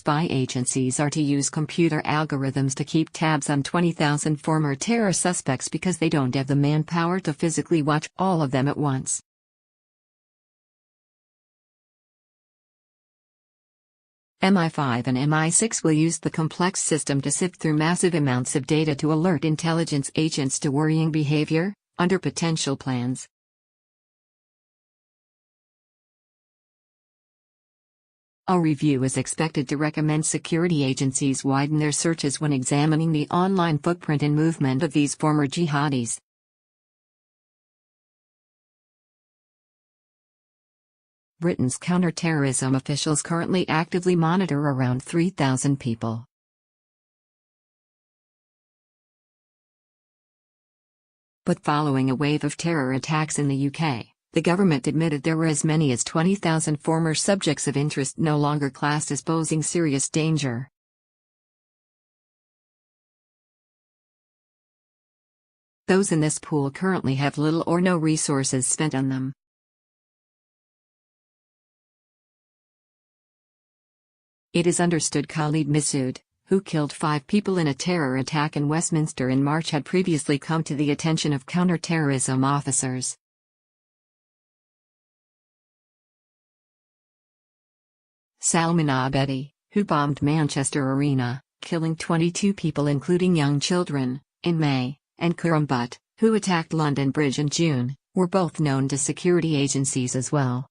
spy agencies are to use computer algorithms to keep tabs on 20,000 former terror suspects because they don't have the manpower to physically watch all of them at once. MI5 and MI6 will use the complex system to sift through massive amounts of data to alert intelligence agents to worrying behavior, under potential plans. A review is expected to recommend security agencies widen their searches when examining the online footprint and movement of these former jihadis. Britain's counter-terrorism officials currently actively monitor around 3,000 people. But following a wave of terror attacks in the UK, the government admitted there were as many as 20,000 former subjects of interest no longer classed as posing serious danger. Those in this pool currently have little or no resources spent on them. It is understood Khalid Masood, who killed 5 people in a terror attack in Westminster in March, had previously come to the attention of counter-terrorism officers. Salman Abedi, who bombed Manchester Arena, killing 22 people including young children, in May, and Khurram Butt, who attacked London Bridge in June, were both known to security agencies as well.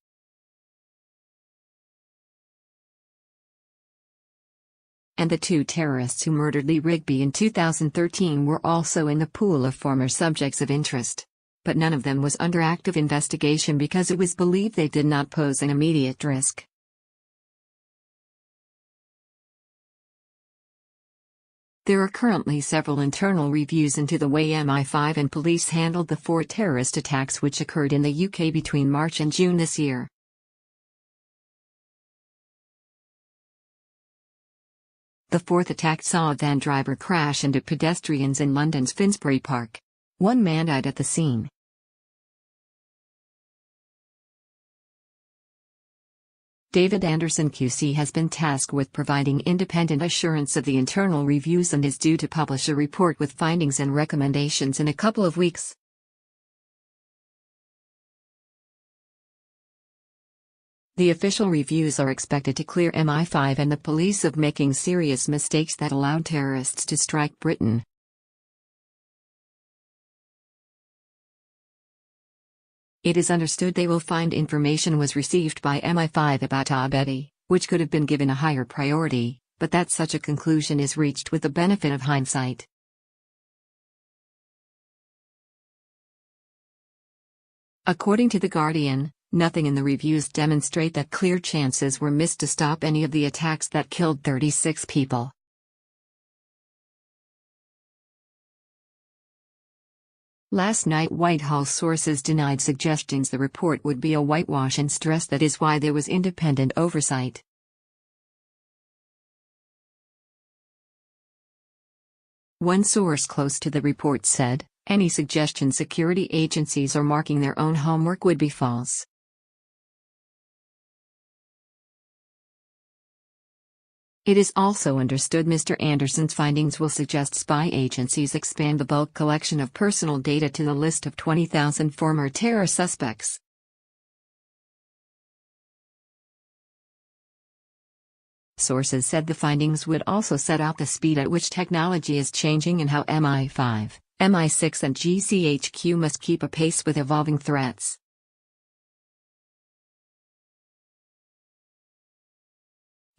And the 2 terrorists who murdered Lee Rigby in 2013 were also in the pool of former subjects of interest. But none of them was under active investigation because it was believed they did not pose an immediate risk. There are currently several internal reviews into the way MI5 and police handled the 4 terrorist attacks which occurred in the UK between March and June this year. The 4th attack saw a van driver crash into pedestrians in London's Finsbury Park. 1 man died at the scene. David Anderson QC has been tasked with providing independent assurance of the internal reviews and is due to publish a report with findings and recommendations in a couple of weeks. The official reviews are expected to clear MI5 and the police of making serious mistakes that allowed terrorists to strike Britain. It is understood they will find information was received by MI5 about Abedi, which could have been given a higher priority, but that such a conclusion is reached with the benefit of hindsight. According to The Guardian, nothing in the reviews demonstrate that clear chances were missed to stop any of the attacks that killed 36 people. Last night Whitehall sources denied suggestions the report would be a whitewash and stressed that is why there was independent oversight. One source close to the report said, any suggestion security agencies are marking their own homework would be false. It is also understood Mr. Anderson's findings will suggest spy agencies expand the bulk collection of personal data to the list of 20,000 former terror suspects. Sources said the findings would also set out the speed at which technology is changing and how MI5, MI6 and GCHQ must keep a pace with evolving threats.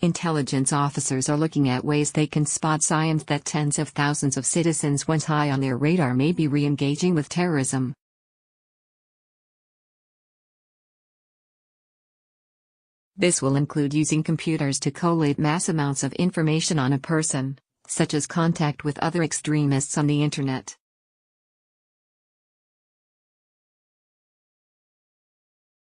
Intelligence officers are looking at ways they can spot signs that tens of thousands of citizens once high on their radar may be re-engaging with terrorism. This will include using computers to collate mass amounts of information on a person, such as contact with other extremists on the internet.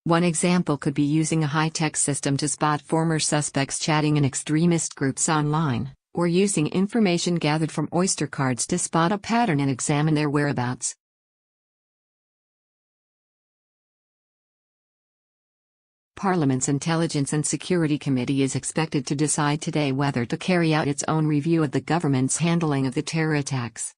One example could be using a high-tech system to spot former suspects chatting in extremist groups online, or using information gathered from Oyster cards to spot a pattern and examine their whereabouts. Parliament's Intelligence and Security Committee is expected to decide today whether to carry out its own review of the government's handling of the terror attacks.